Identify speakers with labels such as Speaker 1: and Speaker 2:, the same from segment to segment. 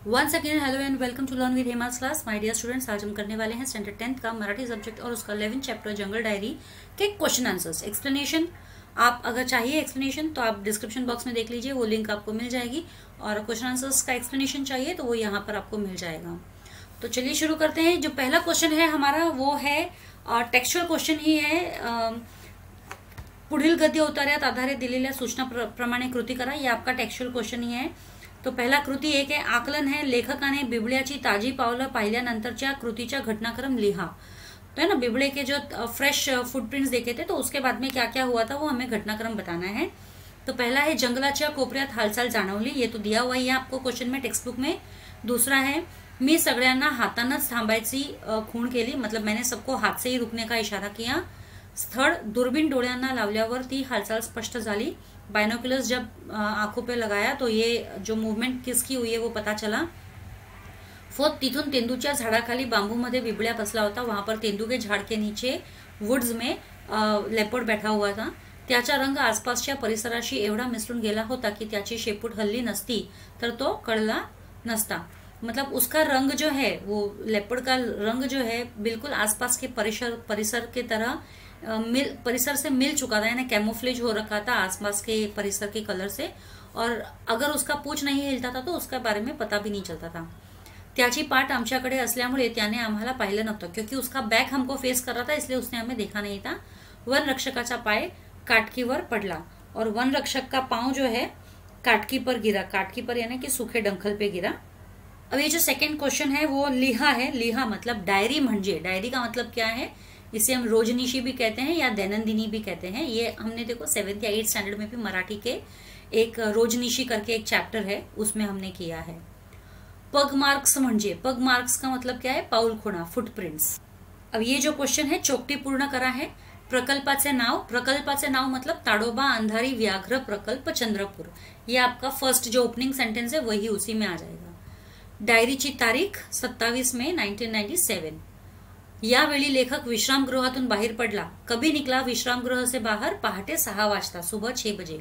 Speaker 1: Once again hello and welcome to learn with Hema's class. My dear students, आज हम करने वाले हैं स्टैंडर्ड 10th का मराठी सब्जेक्ट और उसका 11th चैप्टर जंगल डायरी के क्वेश्चन आंसर्स। एक्सप्लेनेशन आप अगर चाहिए एक्सप्लेनेशन तो आप डिस्क्रिप्शन बॉक्स में देख लीजिए, वो लिंक आपको मिल जाएगी। और क्वेश्चन आंसर्स का एक्सप्लेनेशन चाहिए तो वो यहाँ पर आपको मिल जाएगा। तो चलिए शुरू करते हैं। जो पहला क्वेश्चन है हमारा वो है टेक्स्चुअल क्वेश्चन ही है। पुढील गद्य उतार्यात आधारित दिलेल्या सूचना प्रमाणे कृती करा। ये आपका टेक्स्चुअल क्वेश्चन ही है। तो पहला कृती एक है आकलन है, लेखकाने बिबळ्याची ताजी पावलं पाहिल्यानंतरच्या कृतीचा घटनाक्रम लिहा। तो है ना, बिबळे के जो फ्रेश फुटप्रिंट्स देखे थे तो उसके बाद में क्या क्या हुआ था वो हमें घटनाक्रम बताना है। तो पहला है जंगलाच्या कोपऱ्यात हालचाल जाणवली, ये तो दिया हुआ ही है आपको क्वेश्चन में, टेक्स्ट बुक में। दूसरा है मी सगळ्यांना हातानच थांबायची खूण केली, मतलब मैंने सबको हाथ से ही रुकने का इशारा किया। स्थळ दूरबीन डोळ्यांना लावल्यावर ती हालचाल स्पष्ट झाली। बायनोकुलर्स जब आंखों पे लगाया तो ये जो मूवमेंट किसकी हुई है वो पता चला। फोर्थ, तिथून तेंदूच्या झाडाखाली बांबूमध्ये बिबळ्या बसला होता, वहां पर तेंदू के झाड़ के नीचे वुड्स में लेपर्ड बैठा हुआ था। त्याचा रंग आसपासच्या परिसराशी एवढा मिसळून गेला होता की त्याची शेपूट हल्ली नसती तर तो कळला नसता। मतलब उसका रंग जो है वो लेपर्ड का रंग जो है बिल्कुल आसपास के परिसर के तरह परिसर से मिल चुका था, यानी कैमोफ्लेज हो रखा था आसपास के परिसर के कलर से। और अगर उसका पूंछ नहीं हिलता था तो उसके बारे में पता भी नहीं चलता था। त्याची पाठ आमच्याकडे असल्यामुळे त्याने आम्हाला पाहिलं नव्हतं, क्योंकि उसका बैक हमको फेस कर रहा था इसलिए उसने हमें देखा नहीं था। वन रक्षकाचा पाय काटकीवर पडला, और वन रक्षक का पांव जो है काटकी पर गिरा। काटकी पर यानी कि सूखे डंखल पे गिरा। अब ये जो सेकंड क्वेश्चन है वो लिहा है। लिहा मतलब डायरी म्हणजे, डायरी का मतलब क्या है, इसे हम रोजनिशी भी कहते हैं या दैनंदिनी भी कहते हैं। ये हमने देखो 7th या 8th स्टैंडर्ड में भी मराठी के एक रोजनिशी करके एक चैप्टर है उसमें हमने किया है। पग मार्क्स म्हणजे, पग मार्क्स का मतलब क्या है, पाऊल खुणा, फुटप्रिंट्स। अब ये जो क्वेश्चन है चोकटी पूर्ण करा है। प्रकल्पाचे नाव, प्रकल्पाचे नाव मतलब ताडोबा अंधारी व्याघ्र प्रकल्प चंद्रपूर। ये आपका फर्स्ट जो ओपनिंग सेंटेंस है वही उसी में आ जाएगा। डायरीची तारीख 27 मई 1997। यावेळी लेखक विश्रामगृहातून बाहेर पडला। कभी निकला विश्रामगृह से बाहर, पहाटे 6 वाजता, सुबह 6 बजे।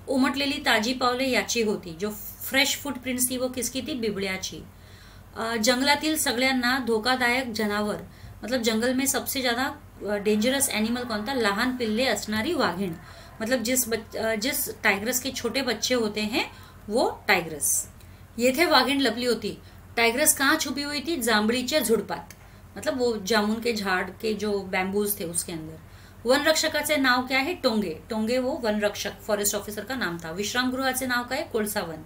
Speaker 1: उमटलेली ताजी पावले याची होती, जो फ्रेश फुटप्रिंट्स थी वो किसकी थी, बिबळ्याची। जंगलातील सगळ्यांना धोकादायक जनावर, मतलब जंगल में सबसे ज्यादा डेंजरस एनिमल कौन था, लहान पिल्ले असणारी वाघिण, मतलब जिस टाइग्रस के छोटे बच्चे होते हैं वो टाइग्रस। ये थे वाघिण लपली होती। टाइग्रस कहाँ छुपी हुई थी, जांभळीच्या झुडपात, मतलब वो जामुन के झाड़ के जो बैम्बूज थे उसके अंदर। वन रक्षकाचे नाव क्या है, टोंगे। टोंगे वो वन रक्षक फॉरेस्ट ऑफिसर का नाम था। विश्राम गृहाचे नाव काय, कोळसा वन।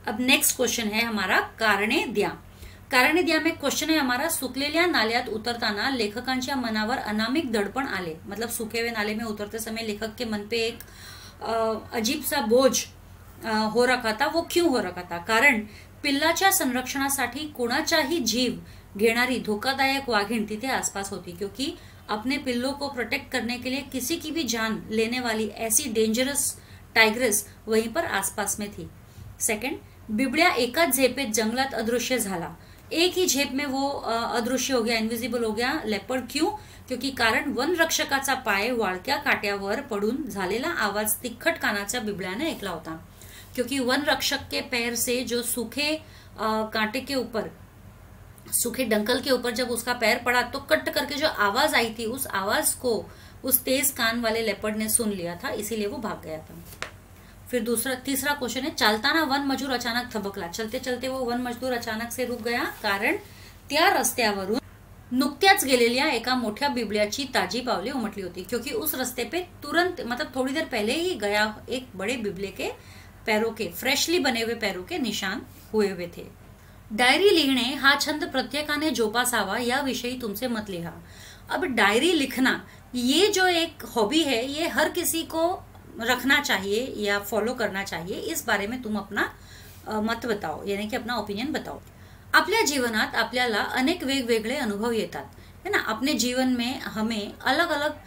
Speaker 1: अब नेक्स्ट क्वेश्चन है हमारा कारणे द्या। कारणे द्या में क्वेश्चन है हमारा, सुकलेल्या नाल्यात उतरताना लेखकांच्या मनावर अनामिक दडपण आले, मतलब सूखे हुए नाले में उतरते समय लेखक के मन पे एक अजीब सा बोझ हो रखा था। वो क्यों हो रखा था, कारण पिल्लाच्या संरक्षणासाठी कोणाचाही जीव घेणारी धोखादायक वाघिण तिथे आसपास होती, क्योंकि अपने पिल्लों को प्रोटेक्ट करने के लिए किसी की भी जान लेने वाली ऐसी डेंजरस टाइग्रेस वहीं पर आसपास में थी। सेकंड, बिबळ्या एकाच झेपेत जंगलात अदृश्य झाला। एक ही झेप में वो अदृश्य हो गया, इनविजिबल हो गया लेपर्ड। क्यों, क्योंकि कारण वन रक्षकाचा पाय वाळक्या काट्यावर पडून झालेला आवाज तिखट कानाच्या बिबळ्याने ऐकला होता। क्योंकि वन रक्षक के पैर से जो सूखे कांटे के ऊपर, सूखे डंकल के ऊपर जब उसका पैर पड़ा तो कट करके जो आवाज आई थी, उस आवाज को उस तेज कान वाले लेपर्ड ने सुन लिया था, इसीलिए वो भाग गया था। फिर तीसरा क्वेश्चन है, चालताना वन मजूर अचानक थबकला। चलते चलते वो वन मजदूर अचानक से रुक गया, कारण त्या रस्त्यावरून नुकत्याच गेलेल्या एका मोठ्या बिबळ्याची ताजी पावले उमटली होती। क्योंकि उस रास्ते पे तुरंत, मतलब थोड़ी देर पहले ही गया एक बड़े बिबले के पैरों के, फ्रेशली बने हुए पैरों के निशान हुए हुए थे। डायरी लिखने हा छंद प्रत्येकाने जोपासावा, याविषयी तुमसे मत लिहा। अब डायरी लिखना ये जो एक हॉबी है ये हर किसी को रखना चाहिए या फॉलो करना चाहिए। इस बारे में तुम अपना मत बताओ, यानी कि अपना ओपिनियन बताओ। आपल्या जीवनात आपल्याला अनेक वेगवेगळे अनुभव येतात, है ना। अपने जीवन में हमें अलग अलग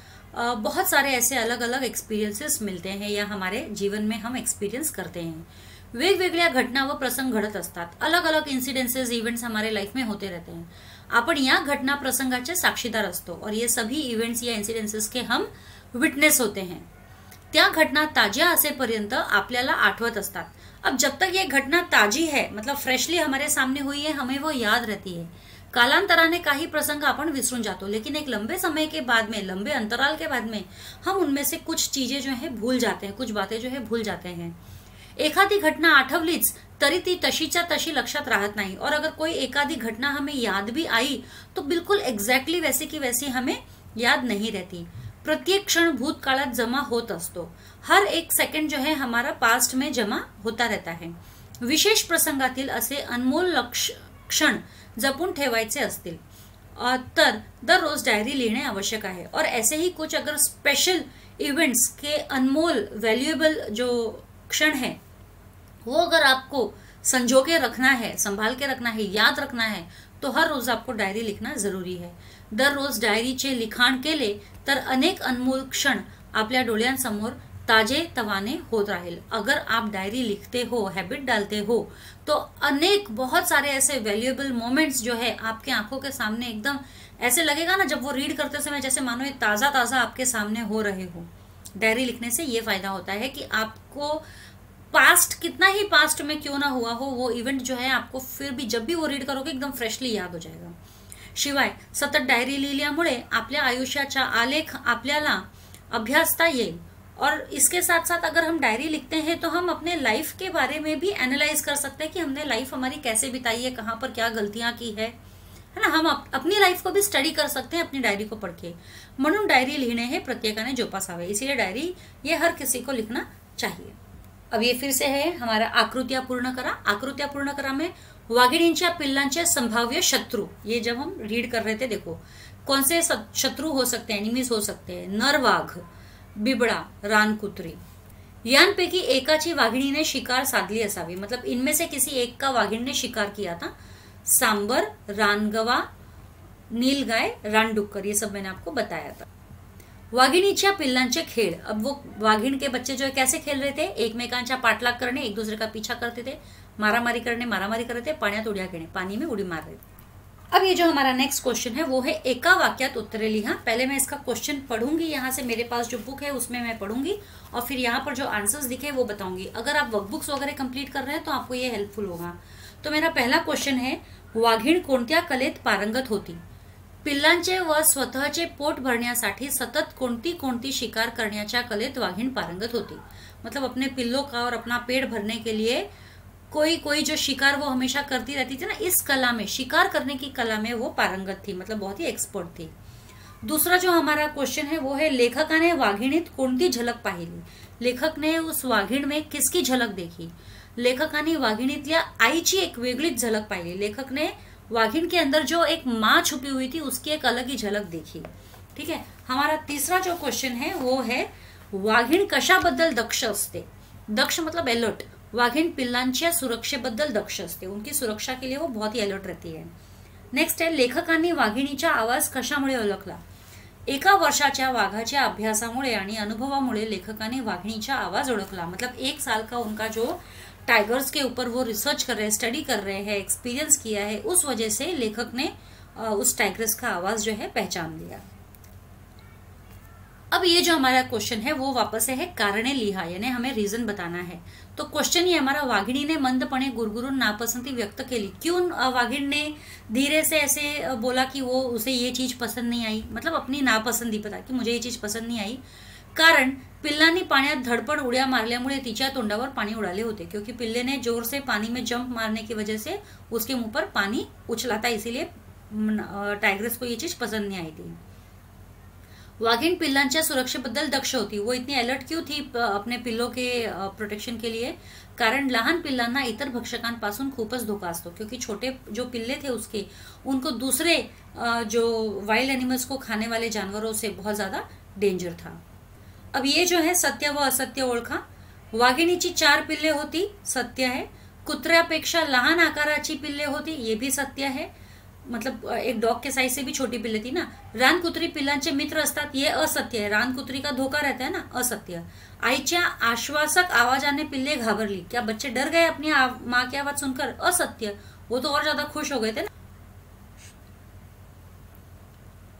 Speaker 1: बहुत सारे ऐसे अलग अलग एक्सपीरियंसेस मिलते हैं या हमारे जीवन में हम एक्सपीरियंस करते हैं। वेगवेगळ्या घटना व प्रसंग घडत असतात, अलग अलग इन्सिडेंसेस, इवेंट्स हमारे लाइफ में होते रहते हैं। आपण या घटना प्रसंगाचे साक्षीदार असतो और ये सभी इवेंट्स या इन्सिडेंसेस के हम विटनेस होते हैं। त्या घटना ताज्या असेपर्यंत आपल्याला आठवत असतात। अब जब तक ये घटना ताजी है, मतलब फ्रेशली हमारे सामने हुई है, हमें वो याद रहती है. कालांतराने काही प्रसंग आपण विसरून जातो, लेकिन एक लंबे समय के बाद में, लंबे अंतराल के बाद में हम उनमें से कुछ चीजें जो है भूल जाते हैं, कुछ बातें जो है भूल जाते हैं. एखादी घटना आठवलीच तरी ती तशीच्या तशी लक्षात राहत नाही, और अगर कोई एखादी घटना हमें याद भी आई तो बिल्कुल एग्जैक्टली वैसी की वैसी हमें याद नहीं रहती. प्रत्येक क्षण भूतकाळात जमा होत असतो. हर एक सेकंड जो है हमारा पास्ट में जमा होता रहता है. विशेष प्रसंगातील असे अनमोल क्षण जपून ठेवायचे असतील तर दररोज डायरी लिहिणे आवश्यक आहे. और ऐसे ही कुछ अगर स्पेशल इवेंट्स के अनमोल वैल्यूएबल जो क्षण है वो अगर आपको संजो के रखना है, संभाल के रखना है, याद रखना है, तो हर रोज आपको डायरी लिखना जरुरी है. दररोज डायरीचे लिखाण केले तर अनेक अनमोल क्षण आपल्या डोळ्यांसमोर ताजे तवाने होत राहील. अगर आप डायरी लिखते हो, हैबिट डालते हो, तो अनेक बहुत सारे ऐसे वैल्यूएबल मोमेंट्स जो है आपके आंखों के सामने एकदम ऐसे लगेगा ना, जब वो रीड करते समय जैसे मानो ये ताजा ताजा आपके सामने हो रहे हो. डायरी लिखने से ये फायदा होता है कि आपको पास्ट, कितना ही पास्ट में क्यों ना हुआ हो, वो इवेंट जो है आपको फिर भी जब भी वो रीड करोगे एकदम फ्रेशली याद हो जाएगा. शिवाय सतत डायरी लिहिल्यामुळे आपल्या आयुष्याचा आलेख आपल्याला अभ्यासता येईल. और इसके साथ साथ अगर हम डायरी लिखते हैं तो हम अपने लाइफ के बारे में भी एनालाइज कर सकते हैं कि हमने लाइफ हमारी कैसे बिताई है, कहाँ पर क्या गलतियां की है ना. हम अपनी लाइफ को भी स्टडी कर सकते हैं अपनी डायरी को पढ़ के. म्हणून डायरी लिहिणे हे प्रत्येकाने जोपासावे. इसीलिए डायरी ये हर किसी को लिखना चाहिए. अब ये फिर से है हमारा आकृतियां पूर्ण करा. आकृतियां पूर्ण करा में वाघिणींच्या पिल्लांचे संभाव्य शत्रु, ये जब हम रीड कर रहे थे, देखो कौन से शत्रु हो सकते हैं, एनिमीज हो सकते हैं. नर वाघ, बिबड़ा, रानकुत्री. यांपैकी एकाची वाघिणीने शिकार साधली असावी. मतलब इनमें से किसी एक का वाघिण ने शिकार किया था. सांबर, रानगवा, नीलगाय, रानडुक्कर, ये सब मैंने आपको बताया था. वाघिणीच्या पिल्लांचे खेळ. अब वो वाघिण के बच्चे जो है कैसे खेल रहे थे, एकमेकांच्या पाठलाग करने, एक दूसरे का पीछा करते थे, मारामारी करने, मारामारी कर रहे थे, पाण्यात उड्या घेणे, पानी में उड़ी मार रहे थे. अब ये जो हमारा नेक्स्ट क्वेश्चन है वो है एका वाक्यात उत्तरे लिहा. पहले मैं इसका क्वेश्चन पढ़ूंगी, यहाँ से मेरे पास जो बुक है उसमें मैं पढ़ूंगी और फिर यहाँ पर जो आंसर्स दिखे वो बताऊंगी. अगर आप वर्कबुक्स वगैरह कंप्लीट कर रहे हैं तो आपको ये हेल्पफुल होगा. तो मेरा पहला क्वेश्चन है, वाघीण कोणत्या कलेत पारंगत होती. पिल्लांचे व स्वतःचे पोट भरण्यासाठी सतत कोणती कोणती शिकार करण्याच्या कलेत वाघीण पारंगत होती. मतलब अपने पिल्लों का और अपना पेट भरने के लिए कोई कोई जो शिकार वो हमेशा करती रहती थी ना, इस कला में, शिकार करने की कला में वो पारंगत थी, मतलब बहुत ही एक्सपर्ट थी. दूसरा जो हमारा क्वेश्चन है वो है, लेखकाने वाघिणीत कोणती झलक पाहिली. लेखक ने उस वाघिण में किसकी झलक देखी. लेखकाने वाघिणीतल्या आईची एक वेगळीच झलक पाहिली. लेखक ने वाघिण के अंदर जो एक माँ छुपी हुई थी उसकी एक अलग ही झलक देखी. ठीक है. हमारा तीसरा जो क्वेश्चन है वो है, वाघिण कशाबद्दल दक्ष असते. दक्ष मतलब अलर्ट. वाघिण पिल्लांच्या सुरक्षेबद्दल दक्ष असते, उनकी सुरक्षा के लिए वो बहुत ही अलर्ट रहती है. नेक्स्ट है, लेखकांनी वाघिणीचा आवाज कशामुळे ओळखला. एका वर्षाच्या वाघाच्या अभ्यासामुळे आणि अनुभवामुळे लेखकाने वाघिणीचा आवाज ओळखला. मतलब 1 साल का उनका जो टाइगर्स के ऊपर वो रिसर्च कर रहे हैं, स्टडी कर रहे हैं, एक्सपीरियंस किया है, उस वजह से लेखक ने उस टाइगर्स का आवाज जो है पहचान लिया. अब ये जो हमारा क्वेश्चन है वो वापस है कारणे लिहा, यानी हमें रीजन बताना है. तो क्वेश्चन ये हमारा, वाघिणी ने मंदपणे गुरगुरून नापसंदी व्यक्त केली. क्यों वाघिण ने धीरे से ऐसे बोला कि वो उसे ये चीज पसंद नहीं आई, मतलब अपनी नापसंदी बता कि मुझे ये चीज पसंद नहीं आई. कारण पिल्लांनी पाण्यात धडपड उड्या मारल्यामुळे तिच्या तोंडावर पानी उड़ाले होते. क्योंकि पिल्ले ने जोर से पानी में जंप मारने की वजह से उसके मुंह पर पानी उछला था, इसीलिए टाइग्रेस को ये चीज पसंद नहीं आई थी. वाघिण पिल्लांच्या सुरक्षेबद्दल दक्ष होती. वो इतनी अलर्ट क्यों थी अपने पिल्लों के प्रोटेक्शन के लिए. कारण लहान पिल्लांना इतर भक्षकांपासून खूपच धोका असतो. क्योंकि छोटे जो पिल्ले थे उसके, उनको दूसरे जो वाइल्ड एनिमल्स को खाने वाले जानवरों से बहुत ज्यादा डेंजर था. अब ये जो है सत्य व असत्य ओळखा. वाघिणीची 4 पिल्ले होती, सत्य है. कुत्र्यापेक्षा लहान आकाराची पिल्ले होती, ये भी सत्य है. मतलब एक डॉग के साइज से भी छोटी पिल्ले थी ना. रानकुत्री पिल्लांचे मित्र असतात, ये असत्य है. रानकुत्री का धोका रहता है ना, असत्य. आईच्या आश्वासक आवाजाने पिल्ले घाबरली. क्या बच्चे डर गए अपनी माँ की आवाज सुनकर, असत्य. वो तो और ज्यादा खुश हो गए थे ना.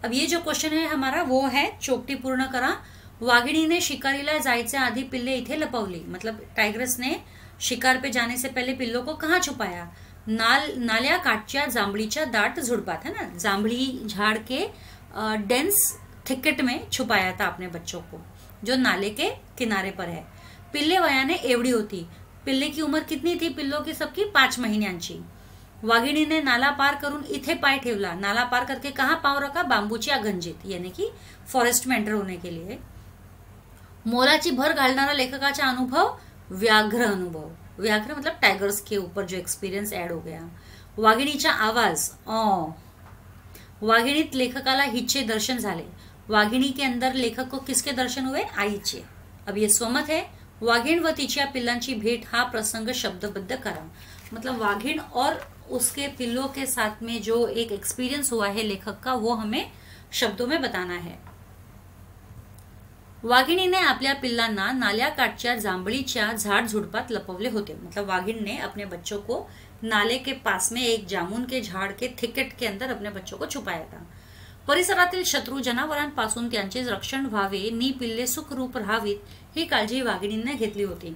Speaker 1: अब ये जो क्वेश्चन है हमारा वो है, चौकटी पूर्ण करा. वाघिणीने शिकारीला जायच्या आधी पिल्ले इथे लपवली. मतलब टाइग्रेस ने शिकार पे जाने से पहले पिल्लों को कहाँ छुपाया? नाल्या काठच्या जांभळीच्या दाट झुडपात, है ना, जांभळी झाड़ के डेंस थिकेट में छुपाया था अपने बच्चों को, जो नाले के किनारे पर है। पिल्ले वयाने एवढी होती। पिल्ले की उम्र कितनी थी पिल्लों की सबकी? 5 महिन्यांची। वाघिणीने नाला पार करून इथे पाय ठेवला। नाला पार करके कहाँ पाँव रखा? बांबूच्या गंजीत, यानी कि फॉरेस्ट में एंटर होने के लिए। मोलाची भर घालणारा लेखकाचा अनुभव, व्याघ्र अनुभव। व्याघ्र मतलब टाइगर्स के ऊपर जो एक्सपीरियंस ऐड हो गया। वाघिणीचा आवाज, वाघिणीत लेखकाला हिचे दर्शन झाले। वाघिणी के अंदर लेखक को किसके दर्शन हुए? आईचे। अब ये स्वमत है। वाघिण व तिच्या पिल्लांची भेट हा प्रसंग शब्दबद्ध करा। मतलब वाघिण और उसके पिल्लों के साथ में जो एक एक्सपीरियंस हुआ है लेखक का, वो हमें शब्दों में बताना है। वाघिणीने आपल्या पिल्लांना नाल्याकाठच्या जांभळीच्या झाड झुडपात लपवले होते। मतलब वाघिण ने अपने बच्चों को नाले के पास में एक जामुन के झाड़ के थिकेट के अंदर अपने बच्चों को छुपाया था। परिसरातील शत्रू जनावरांपासून त्यांचे रक्षण व्हावे नी पिल्ले सुखरूप राहावीत ही काळजी वाघिणीने घेतली होती।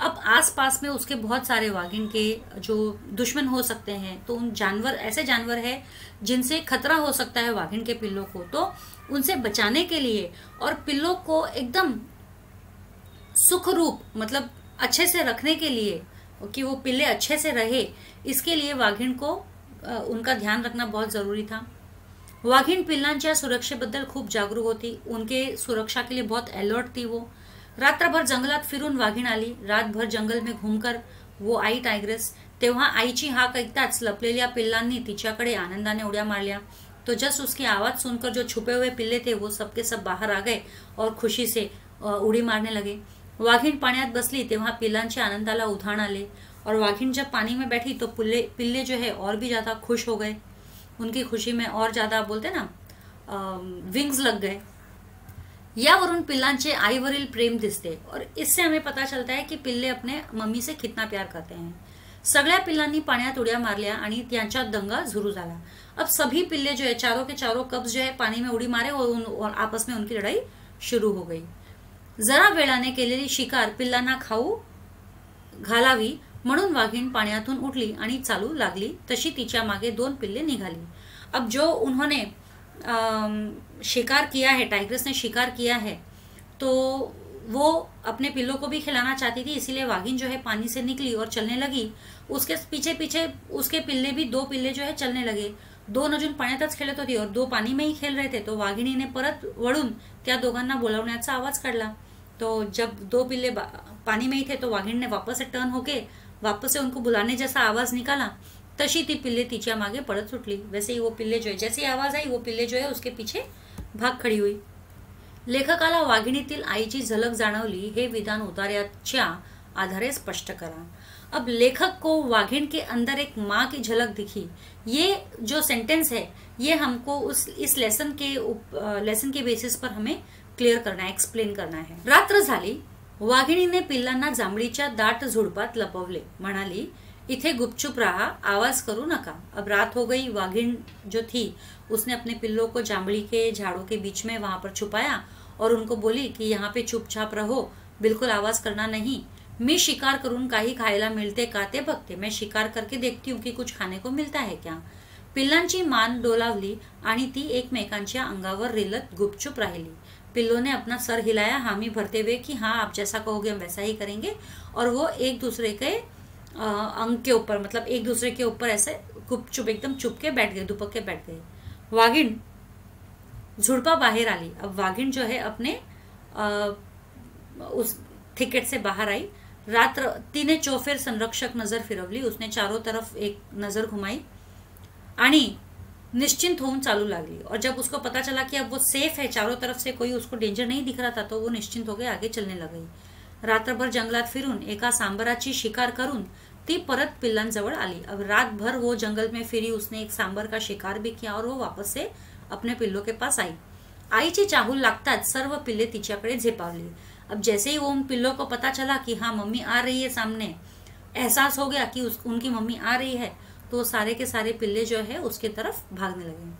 Speaker 1: अब आसपास में उसके बहुत सारे वाघिण के जो दुश्मन हो सकते हैं, तो उन जानवर, ऐसे जानवर है जिनसे खतरा हो सकता है वाघिण के पिल्लों को, तो उनसे बचाने के लिए और पिल्लों को एकदम सुखरूप मतलब अच्छे से रखने के लिए कि वो पिल्ले अच्छे से रहे, इसके लिए वाघिण को उनका ध्यान रखना बहुत जरूरी था। वाघिण पिल्लांच्या सुरक्षेबद्दल खूप जागरूक होती। उनके सुरक्षा के लिए बहुत अलर्ट थी वो। रात्रभर जंगलात फिरून वाघिण आली। रातभर जंगल में घूमकर वो आई टाइग्रेस। तेव्हा आईची हाक ऐकताच लपलेल्या पिल्लांनी तिच्याकडे आनंदाने उड्या मारल्या। तो जस्ट उसकी आवाज सुनकर जो छुपे हुए पिल्ले थे वो सबके सब बाहर आ गए और खुशी से उड़ी मारने लगे। वाघिण पाण्यात बसली तेव्हा पिल्लांच्या आनंदाला उधाण आले और वाघिण जब पानी में बैठी तो पिल्ले जो है और भी ज्यादा खुश हो गए। उनकी खुशी में और ज्यादा बोलते ना विंग्स लग गए। यावरून पिल्लांचे आईवरील प्रेम दिसते और इससे हमें पता चलता है कि पिल्ले अपने मम्मी से कितना प्यार करते हैं। सगळ्या पिल्लांनी पाण्यात उड्या मारल्या आणि त्यांच्यात दंगा सुरू झाला। अब सभी पिल्ले जो है चारों के चारों कब्ज जो है पानी में उड़ी मारे और आपस में उनकी लड़ाई शुरू हो गई। जरा वेळाने केलेली शिकार पिल्लांना खाऊ घालावी म्हणून वाघिण पाण्यातून उठली आणि चालू लागली तशी तिच्या मागे 2 पिल्ले निघाली। अब जो उन्होंने शिकार किया है, टाइग्रेस ने शिकार किया है, तो वो अपने पिल्लों को भी खिलाना चाहती थी, इसीलिए वाघिन जो है पानी से निकली और चलने लगी। उसके पीछे पीछे उसके पिल्ले भी 2 पिल्ले जो है चलने लगे। 2 अजून पाण्यातच खेळत होती और 2 पानी में ही खेल रहे थे। तो वाघिणीने परत वळून त्या दोघांना बोलावण्याचा आवाज काढला। तो जब 2 पिल्ले पानी में ही थे तो वाघिण ने वापस से टर्न होके वापस से उनको बुलाने जैसा आवाज निकाला। तशी ती पिल्ले तिच्या मागे पळत सुटली। वैसे ही वो पिल्ले जो है, जैसी आवाज आई वो पिल्ले जो है उसके पीछे भाग खड़ी हुई। लेखकाला वाघिणीतील आईची झलक जाणवली हे विधान उतार्याच्या आधारे स्पष्ट करा। अब लेखक को वाघिण के अंदर एक माँ की झलक दिखी। ये जो सेंटेंस है ये हमको इस लेसन के बेसिस पर हमें क्लियर करना है, एक्सप्लेन करना है। रात्र झाली। वाघिणीने पिल्लांना जांभळीच्या दाट झुडपात लपवले। म्हणाली, इथे गुपचुप रहा, आवाज करू नका। अब रात हो गई। वाघिण जो थी उसने अपने पिल्लों को जांभळी के झाड़ों के बीच में वहां पर छुपाया और उनको बोली कि यहाँ पे चुपचाप रहो, बिल्कुल आवाज करना नहीं। मी शिकार करून काही खायला मिळते का ते बघते। मैं शिकार करके देखती हूँ कि कुछ खाने को मिलता है क्या। पिल्लांची मान डोलावली आणि ती एकमेकांच्या अंगावर रेलत गुपचुप राहिली। पिल्लों ने अपना सर हिलाया हामी भरते हुए कि हाँ आप जैसा कहोगे हम वैसा ही करेंगे, और वो एक दूसरे के अंग के ऊपर मतलब एक दूसरे के ऊपर ऐसे गुपचुप एकदम चुप के बैठ गए, दुपक के बैठ गए। वाघिण झुडपा बाहर आली। अब वाघिण जो है अपने उस थिकेट से बाहर आई। रात्र तिने चौफेर संरक्षक नजर फिरवली। उसने चारों तरफ एक नजर घुमाई आणि निश्चिंत होऊन चालू लागली। और जब उसको पता चला कि अब वो सेफ है, चारों तरफ से कोई उसको डेंजर नहीं दिख रहा था, तो वो निश्चिंत होकर आगे चलने लगी। रात्रभर जंगलात फिरून एका सांबराची शिकार करून ती परत पिल्लांजवळ आली। अब रात भर वो जंगल में फिरी। उसने एक सांबर का शिकार भी किया और वो वापस से अपने पिल्लों के पास आई। आईची चाहूल लागताच सर्व पिल्ले तिच्याकडे झेपावली। अब जैसे ही वो उन पिल्लों को पता चला कि हाँ मम्मी आ रही है सामने, एहसास हो गया कि उनकी मम्मी आ रही है, तो सारे के सारे पिल्ले जो है उसके तरफ भागने लगे।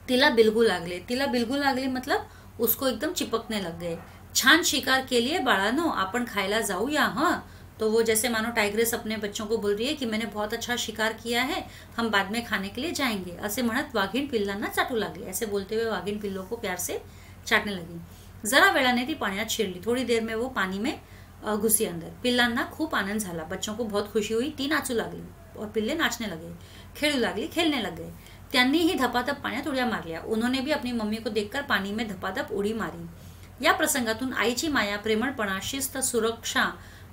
Speaker 1: तिला बिलगू लागले। तिला बिलगू लागले मतलब उसको एकदम चिपकने लग गए। छान शिकार केलीये बाळानो, आपण खायला जाऊया हं, तो वो जैसे मानो टाइग्रेस अपने बच्चों को बोल रही है कि मैंने बहुत अच्छा शिकार किया है, हम बाद में खाने के लिए जाएंगे। असे म्हणत वाघीण पिल्लांना चाटू लागली। ऐसे बोलते हुए वाघीण पिल्लों को प्यार से चाटने लगी। जरा वेळाने ती पाण्यात शिरली। थोड़ी देर में वो पानी में घुसी अंदर। पिल्लांना खूप आनंद झाला। बच्चों को बहुत खुशी हुई। ती नाचू लागली और पिल्ले नाचने लगे। खेळू लागली, खेलने लग गए। त्यांनीही धपाधप पाण्यात उड्या मारल्या। उन्होंने भी अपनी मम्मी को देखकर पानी में धपाधप उडी मारी। या प्रसंगातून आईची माया, प्रेमळपणा, शिस्त, सुरक्षा,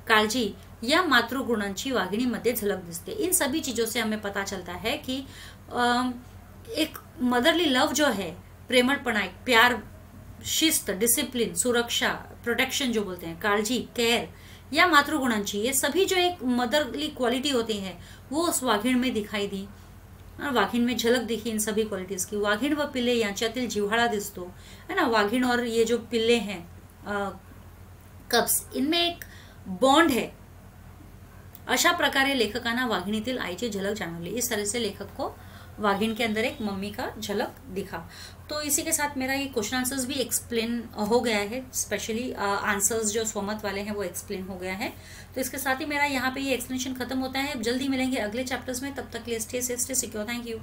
Speaker 1: काळजी या मातृगुणांची वाघिणीमध्ये झलक दिसते। इन सभी चीजों से हमें पता चलता है कि एक मदरली लव जो है, प्रेमळपणा, एक प्यार, शिस्त, डिसिप्लिन, सुरक्षा, प्रोटेक्शन जो बोलते हैं, काळजी, केयर, या मातृगुणांची, ये सभी जो एक मदरली क्वालिटी होती है वो उस वाघिण में दिखाई दी। वाघिण में झलक दिखी इन सभी क्वालिटीज की। वाघिण व पिल्ले यांच्यातील जिव्हाळा दिसतो है ना। वाघिण और ये जो पिल्ले हैं कब्स, इनमें एक बॉन्ड है। अशा प्रकारे लेखकांना वाघिणीतील आईची झलक जाणवली। इस तरह से लेखक को वाघिण के अंदर एक मम्मी का झलक दिखा। तो इसी के साथ मेरा ये क्वेश्चन आंसर्स भी एक्सप्लेन हो गया है। स्पेशली आंसर्स जो स्वमत वाले हैं वो एक्सप्लेन हो गया है। तो इसके साथ ही मेरा यहाँ पे ये एक्सप्लेनेशन खत्म होता है। जल्दी मिलेंगे अगले चैप्टर्स में। तब तक के लिए stay safe, stay secure. Thank you.